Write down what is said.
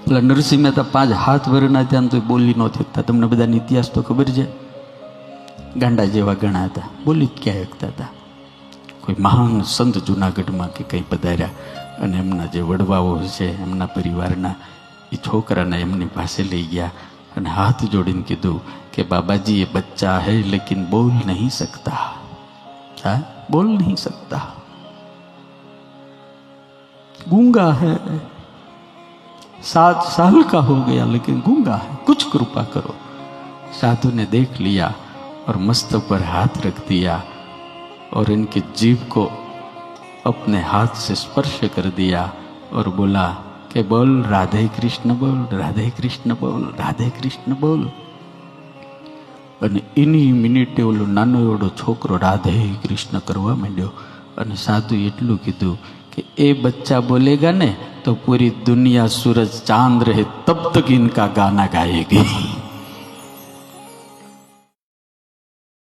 એટલે નરસિંહ મહેતા 5 હાથ વરના ત્યાં તો બોલી ન શકતા. તમને બધાને ઇતિહાસ તો ખબર છે. ગાંડા જેવા ઘણા હતા, બોલી જ ક્યાં શકતા હતા. કોઈ મહાન સંત જુનાગઢમાં કે કંઈ પધાર્યા અને એમના જે વડવાઓ છે એમના પરિવારના એ છોકરાને એમની પાસે લઈ ગયા અને હાથ જોડીને કીધું કે બાબાજી ये बच्चा है लेकिन बोल नहीं सकता. हाँ, बोल नहीं सकता, गूंगा है, 7 साल का हो गया लेकिन गूंगा है, कुछ कृपा करो. साधु ने देख लिया और मस्तक पर हाथ रख दिया और इनकी जीभ को अपने हाथ से स्पर्श कर दिया और बोला कि बोल राधे कृष्ण बोल, राधे कृष्ण बोल, राधे कृष्ण बोल. અને એની મિનિટે ઓલો નાનો એવડો છોકરો રાધે કૃષ્ણ કરવા માંડ્યો. અને સાધુ એટલું કીધું कि ए बच्चा बोलेगा ने तो पूरी दुनिया सूरज चांद रहे तब तक इनका गाना गाएगी.